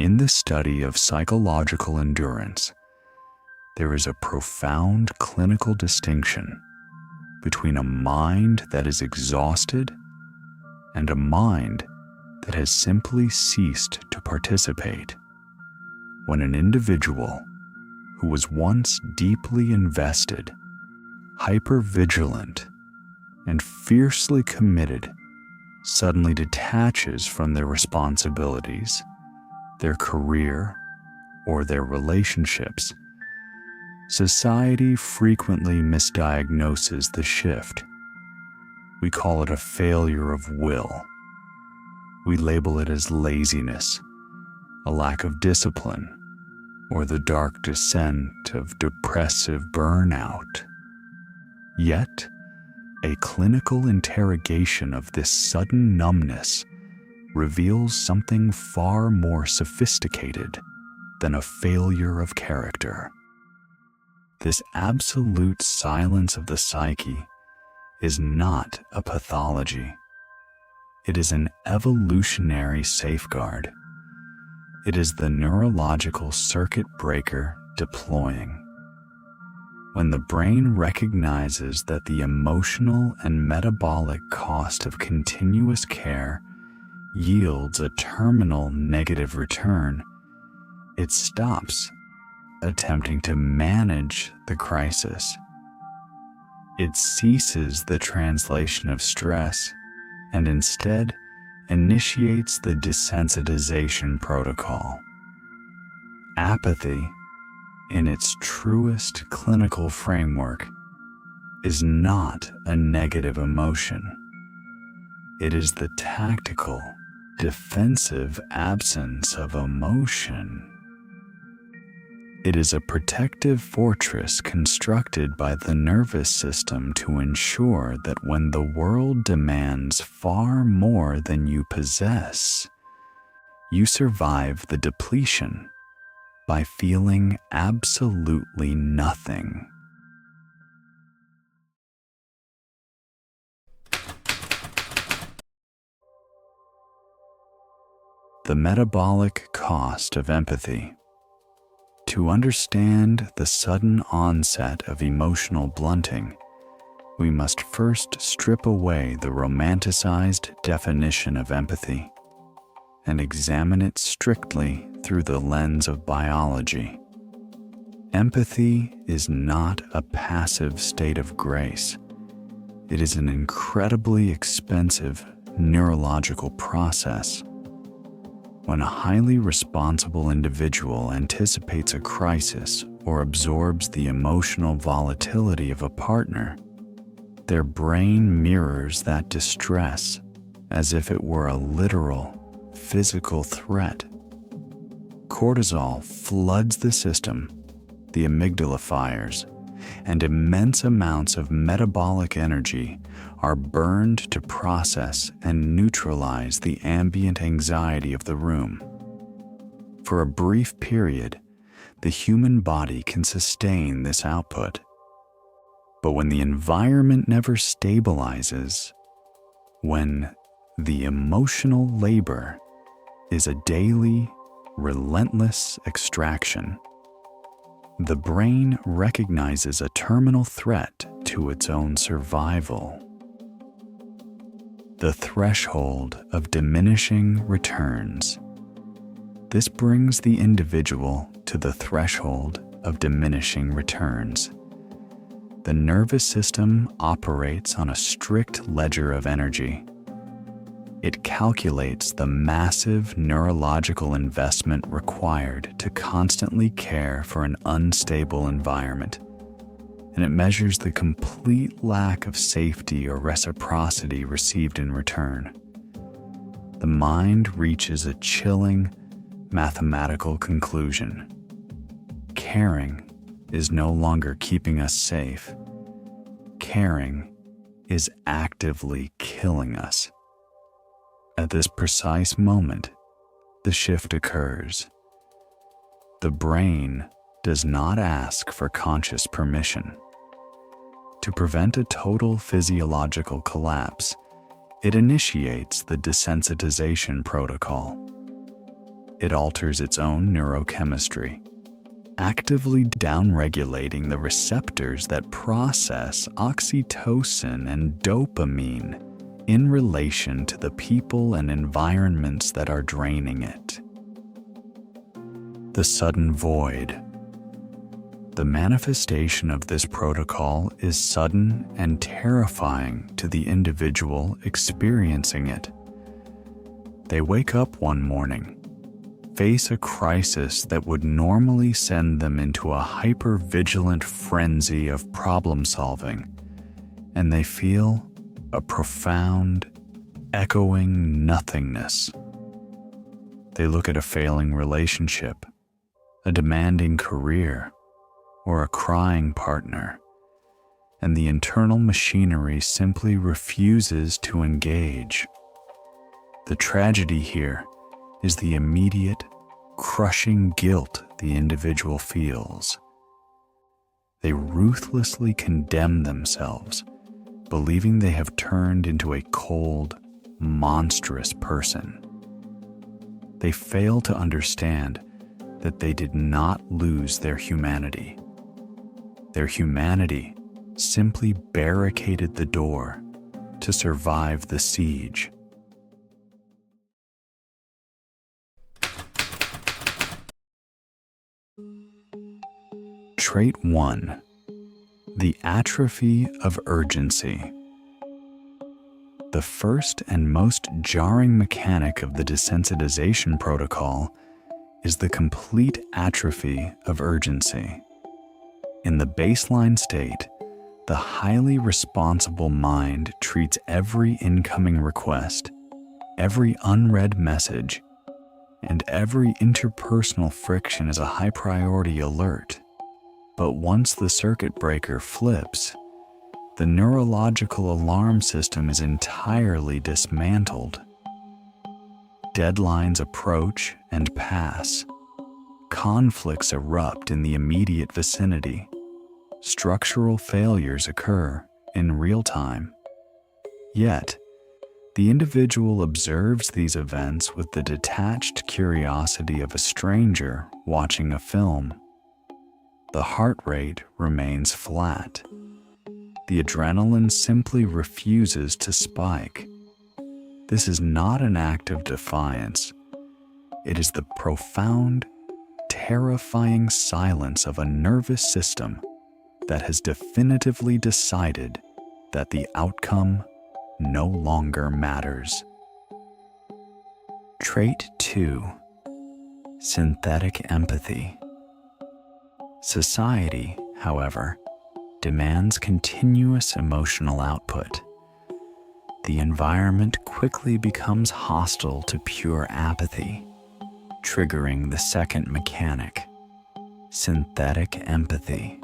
In the study of psychological endurance, there is a profound clinical distinction between a mind that is exhausted and a mind that has simply ceased to participate. When an individual who was once deeply invested, hypervigilant, and fiercely committed suddenly detaches from their responsibilities, their career, or their relationships, society frequently misdiagnoses the shift. We call it a failure of will. We label it as laziness, a lack of discipline, or the dark descent of depressive burnout. Yet, a clinical interrogation of this sudden numbness reveals something far more sophisticated than a failure of character. This absolute silence of the psyche is not a pathology. It is an evolutionary safeguard. It is the neurological circuit breaker deploying. When the brain recognizes that the emotional and metabolic cost of continuous care yields a terminal negative return, it stops attempting to manage the crisis. It ceases the translation of stress and instead initiates the Desensitization Protocol. Apathy, in its truest clinical framework, is not a negative emotion. It is the tactical, defensive absence of emotion. It is a protective fortress constructed by the nervous system to ensure that when the world demands far more than you possess, you survive the depletion by feeling absolutely nothing. The metabolic cost of empathy. To understand the sudden onset of emotional blunting, we must first strip away the romanticized definition of empathy and examine it strictly through the lens of biology. Empathy is not a passive state of grace. It is an incredibly expensive neurological process. When a highly responsible individual anticipates a crisis or absorbs the emotional volatility of a partner, their brain mirrors that distress as if it were a literal, physical threat. Cortisol floods the system, the amygdala fires, and immense amounts of metabolic energy are burned to process and neutralize the ambient anxiety of the room. For a brief period, the human body can sustain this output. But when the environment never stabilizes, when the emotional labor is a daily, relentless extraction, the brain recognizes a terminal threat to its own survival. The threshold of diminishing returns. This brings the individual to the threshold of diminishing returns. The nervous system operates on a strict ledger of energy. It calculates the massive neurological investment required to constantly care for an unstable environment, and it measures the complete lack of safety or reciprocity received in return. The mind reaches a chilling mathematical conclusion. Caring is no longer keeping us safe. Caring is actively killing us. At this precise moment, the shift occurs. The brain does not ask for conscious permission. To prevent a total physiological collapse, it initiates the Desensitization Protocol. it alters its own neurochemistry, actively downregulating the receptors that process oxytocin and dopamine in relation to the people and environments that are draining it. The sudden void. The manifestation of this protocol is sudden and terrifying to the individual experiencing it. They wake up one morning, face a crisis that would normally send them into a hyper-vigilant frenzy of problem solving, and they feel a profound, echoing nothingness. They look at a failing relationship, a demanding career, or a crying partner, and the internal machinery simply refuses to engage. The tragedy here is the immediate, crushing guilt the individual feels. They ruthlessly condemn themselves, believing they have turned into a cold, monstrous person. They fail to understand that they did not lose their humanity. Their humanity simply barricaded the door to survive the siege. Trait 1. The atrophy of urgency. The first and most jarring mechanic of the desensitization protocol is the complete atrophy of urgency. In the baseline state, the highly responsible mind treats every incoming request, every unread message, and every interpersonal friction as a high priority alert. But once the circuit breaker flips, the neurological alarm system is entirely dismantled. Deadlines approach and pass. Conflicts erupt in the immediate vicinity. Structural failures occur in real time. Yet, the individual observes these events with the detached curiosity of a stranger watching a film. The heart rate remains flat. The adrenaline simply refuses to spike. This is not an act of defiance. It is the profound, terrifying silence of a nervous system that has definitively decided that the outcome no longer matters. Trait 2. Synthetic empathy. Society, however, demands continuous emotional output. The environment quickly becomes hostile to pure apathy, triggering the second mechanic, synthetic empathy.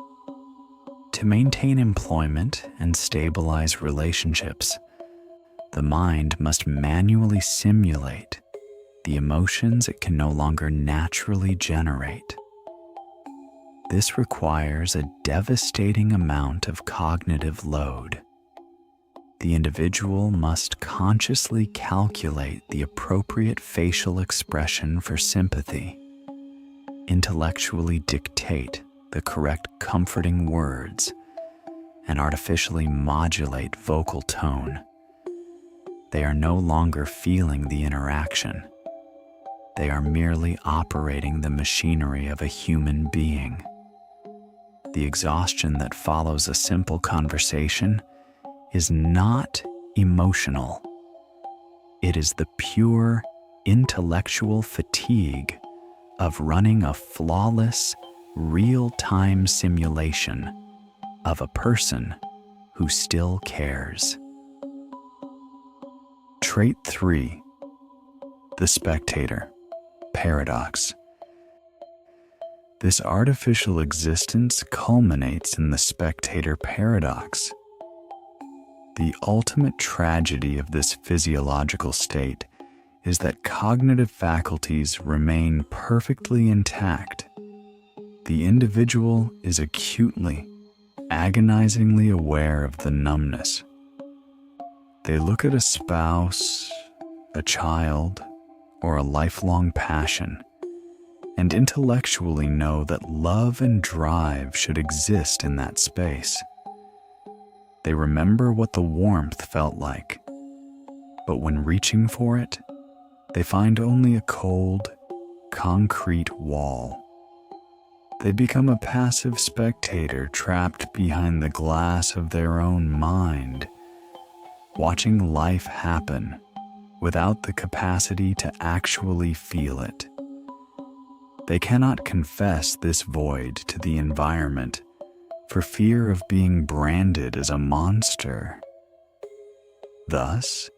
To maintain employment and stabilize relationships, the mind must manually simulate the emotions it can no longer naturally generate. This requires a devastating amount of cognitive load. The individual must consciously calculate the appropriate facial expression for sympathy, intellectually dictate the correct comforting words, and artificially modulate vocal tone. They are no longer feeling the interaction. They are merely operating the machinery of a human being. The exhaustion that follows a simple conversation is not emotional. It is the pure intellectual fatigue of running a flawless, real-time simulation of a person who still cares. Trait 3. The spectator paradox. This artificial existence culminates in the spectator paradox. The ultimate tragedy of this physiological state is that cognitive faculties remain perfectly intact. The individual is acutely, agonizingly aware of the numbness. They look at a spouse, a child, or a lifelong passion, and intellectually know that love and drive should exist in that space. They remember what the warmth felt like, but when reaching for it, they find only a cold, concrete wall. They become a passive spectator trapped behind the glass of their own mind, watching life happen without the capacity to actually feel it. They cannot confess this void to the environment for fear of being branded as a monster. Thus,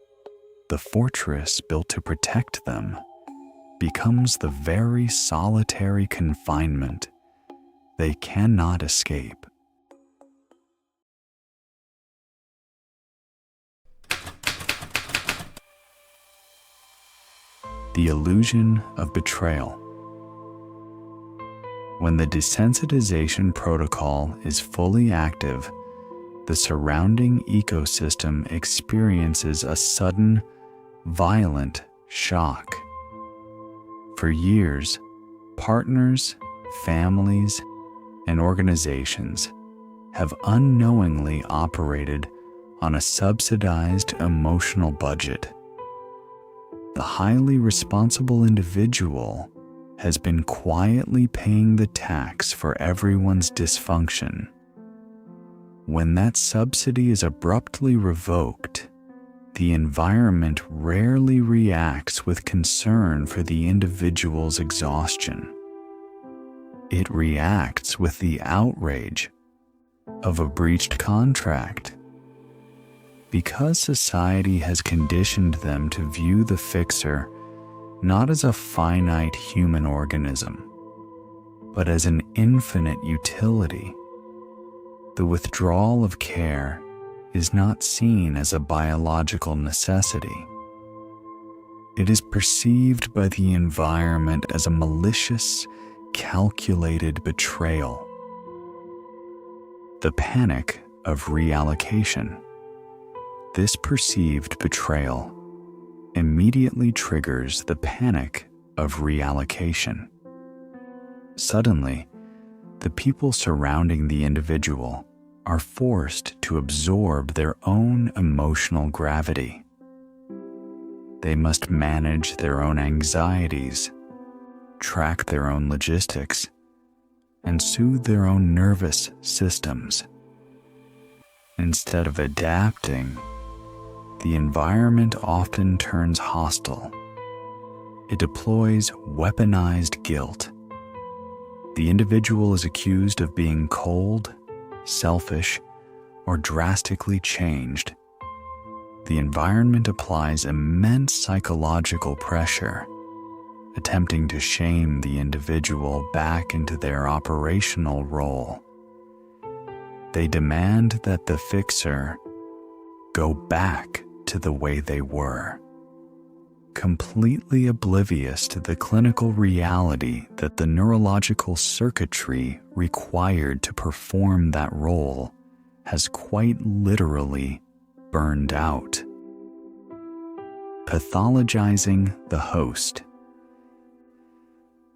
the fortress built to protect them becomes the very solitary confinement they cannot escape. The illusion of betrayal. When the Desensitization Protocol is fully active, the surrounding ecosystem experiences a sudden, violent shock. For years, partners, families, and organizations have unknowingly operated on a subsidized emotional budget. The highly responsible individual has been quietly paying the tax for everyone's dysfunction. When that subsidy is abruptly revoked, the environment rarely reacts with concern for the individual's exhaustion. It reacts with the outrage of a breached contract. Because society has conditioned them to view the fixer not as a finite human organism, but as an infinite utility, the withdrawal of care is not seen as a biological necessity. It is perceived by the environment as a malicious, calculated betrayal. The panic of reallocation. This perceived betrayal immediately triggers the panic of reallocation. Suddenly, the people surrounding the individual are forced to absorb their own emotional gravity. They must manage their own anxieties, track their own logistics, and soothe their own nervous systems. Instead of adapting, the environment often turns hostile. It deploys weaponized guilt. The individual is accused of being cold, selfish, or drastically changed. The environment applies immense psychological pressure, attempting to shame the individual back into their operational role. They demand that the fixer go back to the way they were, completely oblivious to the clinical reality that the neurological circuitry required to perform that role has quite literally burned out. Pathologizing the host.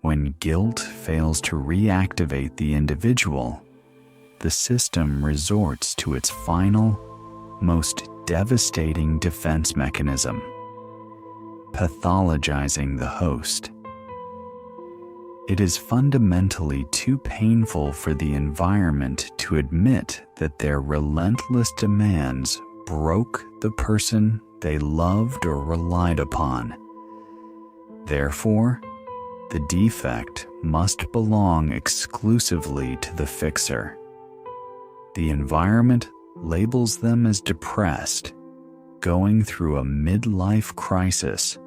When guilt fails to reactivate the individual, the system resorts to its final, most devastating defense mechanism: pathologizing the host. It is fundamentally too painful for the environment to admit that their relentless demands broke the person they loved or relied upon. Therefore, the defect must belong exclusively to the fixer. The environment labels them as depressed, going through a midlife crisis,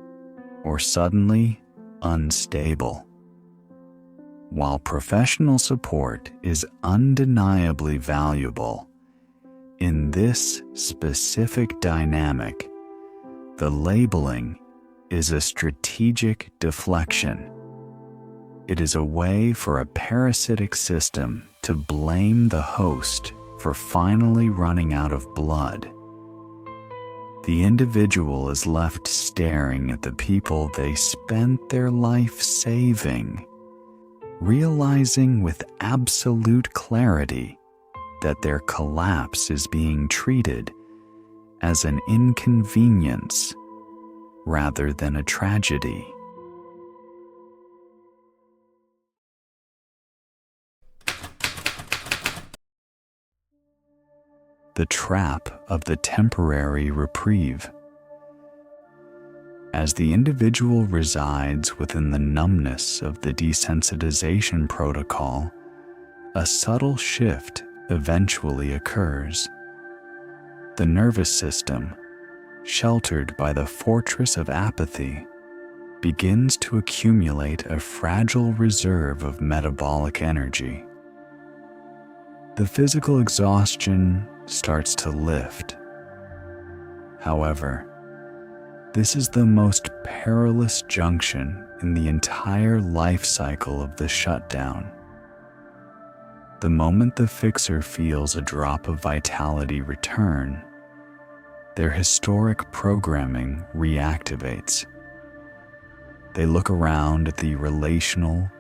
or suddenly unstable. While professional support is undeniably valuable, in this specific dynamic, the labeling is a strategic deflection. It is a way for a parasitic system to blame the host for finally running out of blood. the individual is left staring at the people they spent their life saving, realizing with absolute clarity that their collapse is being treated as an inconvenience rather than a tragedy. The trap of the temporary reprieve. As the individual resides within the numbness of the desensitization protocol, a subtle shift eventually occurs. The nervous system, sheltered by the fortress of apathy, begins to accumulate a fragile reserve of metabolic energy. The physical exhaustion starts to lift. However, this is the most perilous junction in the entire life cycle of the shutdown. The moment the fixer feels a drop of vitality return, their historic programming reactivates. They look around at the relational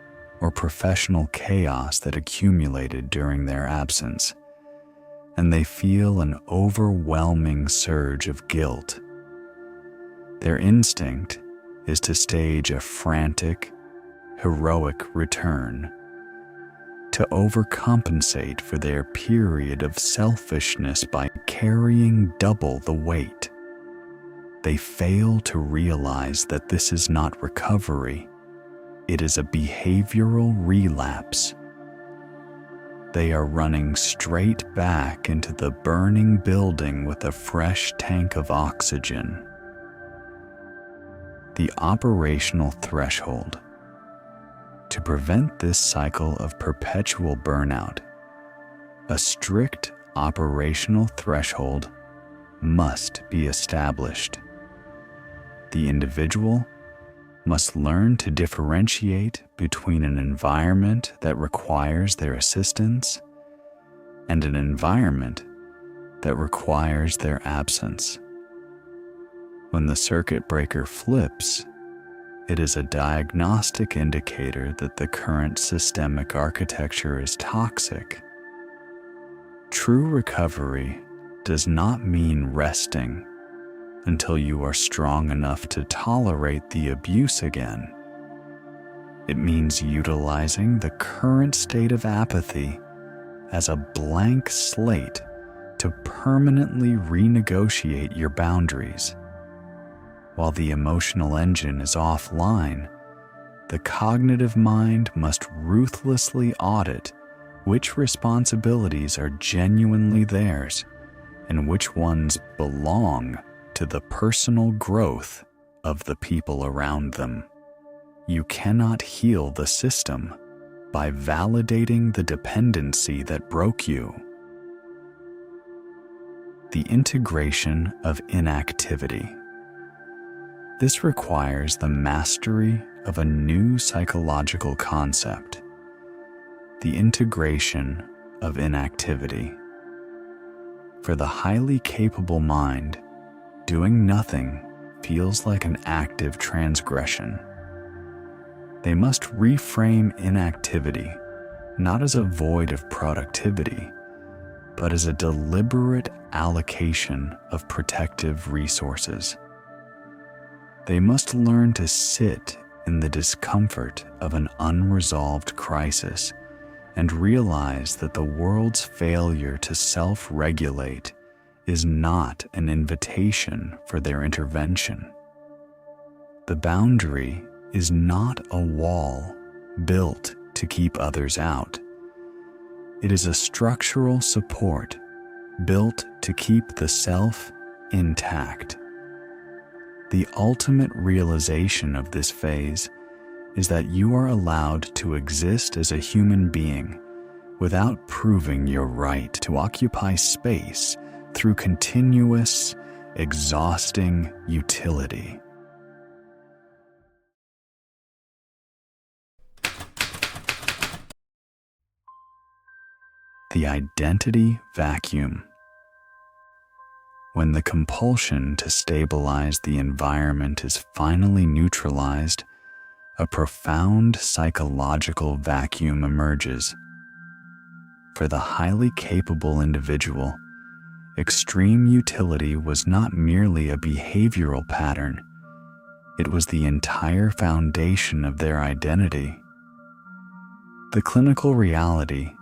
or professional chaos that accumulated during their absence, and they feel an overwhelming surge of guilt. Their instinct is to stage a frantic, heroic return, to overcompensate for their period of selfishness by carrying double the weight. They fail to realize that this is not recovery, it is a behavioral relapse. They are running straight back into the burning building with a fresh tank of oxygen. The operational threshold. To prevent this cycle of perpetual burnout, a strict operational threshold must be established. The individual must learn to differentiate between an environment that requires their assistance and an environment that requires their absence. When the circuit breaker flips, it is a diagnostic indicator that the current systemic architecture is toxic. True recovery does not mean resting until you are strong enough to tolerate the abuse again. It means utilizing the current state of apathy as a blank slate to permanently renegotiate your boundaries. While the emotional engine is offline, the cognitive mind must ruthlessly audit which responsibilities are genuinely theirs and which ones belong to the personal growth of the people around them. You cannot heal the system by validating the dependency that broke you. The integration of inactivity. This requires the mastery of a new psychological concept, the integration of inactivity. For the highly capable mind, doing nothing feels like an active transgression. They must reframe inactivity not as a void of productivity, but as a deliberate allocation of protective resources. They must learn to sit in the discomfort of an unresolved crisis and realize that the world's failure to self-regulate is not an invitation for their intervention. The boundary is not a wall built to keep others out. It is a structural support built to keep the self intact. The ultimate realization of this phase is that you are allowed to exist as a human being without proving your right to occupy space through continuous, exhausting utility. The identity vacuum. When the compulsion to stabilize the environment is finally neutralized, a profound psychological vacuum emerges. For the highly capable individual, extreme utility was not merely a behavioral pattern, it was the entire foundation of their identity. The clinical reality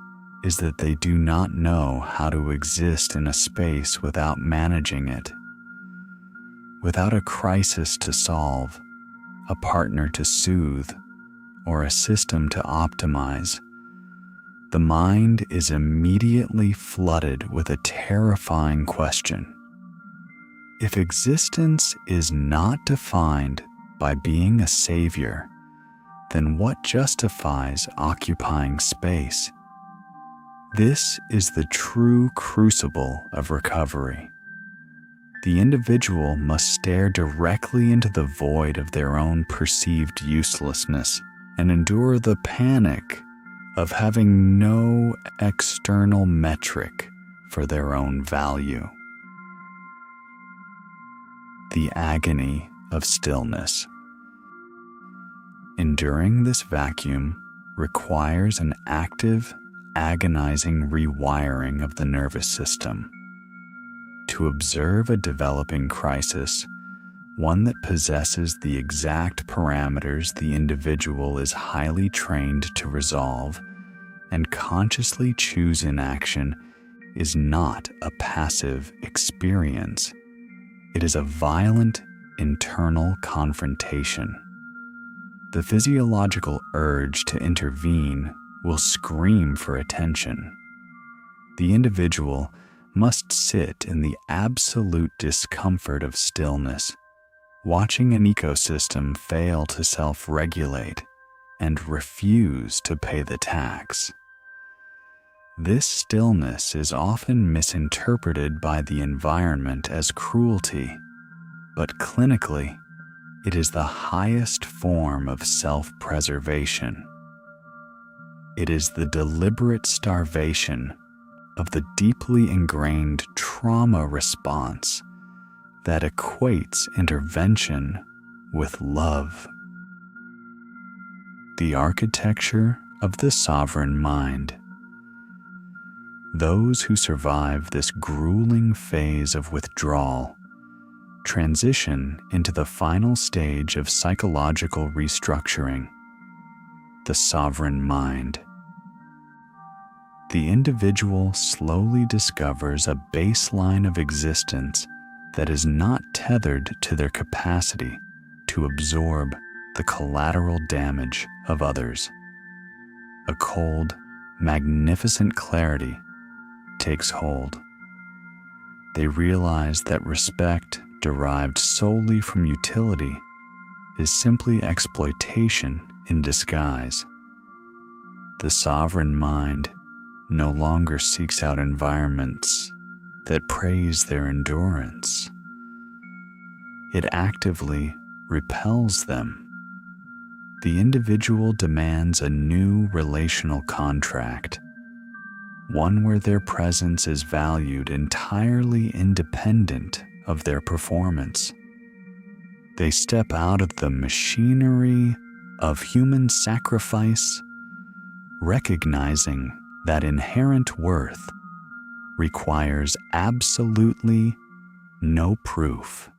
is that they do not know how to exist in a space without managing it. Without a crisis to solve, a partner to soothe, or a system to optimize, the mind is immediately flooded with a terrifying question. If existence is not defined by being a savior, then what justifies occupying space? This is the true crucible of recovery. The individual must stare directly into the void of their own perceived uselessness and endure the panic of having no external metric for their own value. The agony of stillness. Enduring this vacuum requires an active, agonizing rewiring of the nervous system. To observe a developing crisis, one that possesses the exact parameters the individual is highly trained to resolve and consciously choose inaction, is not a passive experience. It is a violent internal confrontation. The physiological urge to intervene will scream for attention. The individual must sit in the absolute discomfort of stillness, watching an ecosystem fail to self-regulate and refuse to pay the tax. This stillness is often misinterpreted by the environment as cruelty, but clinically, it is the highest form of self-preservation. It is the deliberate starvation of the deeply ingrained trauma response that equates intervention with love. The architecture of the sovereign mind. Those who survive this grueling phase of withdrawal transition into the final stage of psychological restructuring, the sovereign mind. The individual slowly discovers a baseline of existence that is not tethered to their capacity to absorb the collateral damage of others. A cold, magnificent clarity takes hold. They realize that respect derived solely from utility is simply exploitation in disguise. The sovereign mind no longer seeks out environments that praise their endurance. It actively repels them. The individual demands a new relational contract, one where their presence is valued entirely independent of their performance. They step out of the machinery of human sacrifice, recognizing that inherent worth requires absolutely no proof.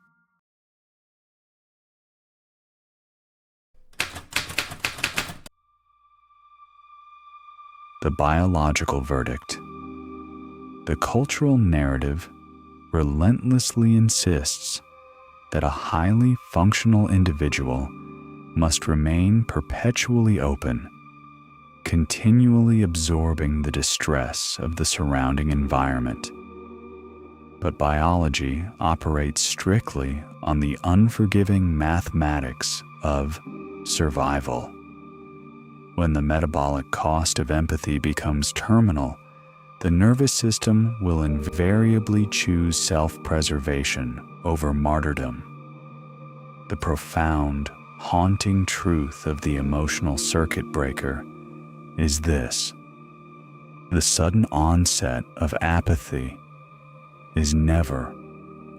The biological verdict. The cultural narrative relentlessly insists that a highly functional individual must remain perpetually open, continually absorbing the distress of the surrounding environment. But biology operates strictly on the unforgiving mathematics of survival. When the metabolic cost of empathy becomes terminal, the nervous system will invariably choose self-preservation over martyrdom. The profound, haunting truth of the emotional circuit breaker is this: the sudden onset of apathy is never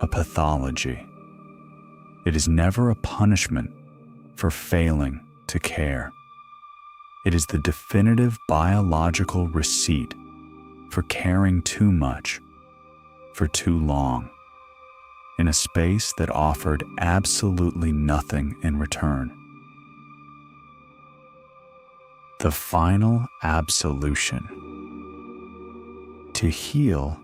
a pathology. It is never a punishment for failing to care. It is the definitive biological receipt for caring too much for too long in a space that offered absolutely nothing in return. The final absolution. To heal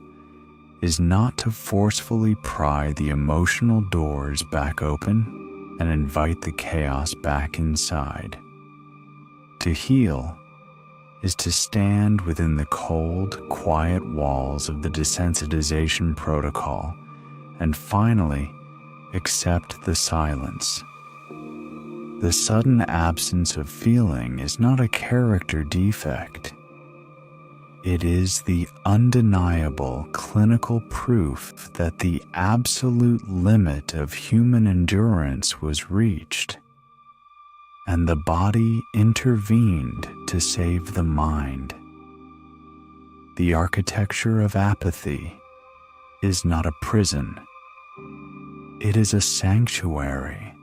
is not to forcefully pry the emotional doors back open and invite the chaos back inside. To heal is to stand within the cold, quiet walls of the Desensitization Protocol and finally accept the silence. The sudden absence of feeling is not a character defect. It is the undeniable clinical proof that the absolute limit of human endurance was reached, and the body intervened to save the mind. The architecture of apathy is not a prison. It is a sanctuary.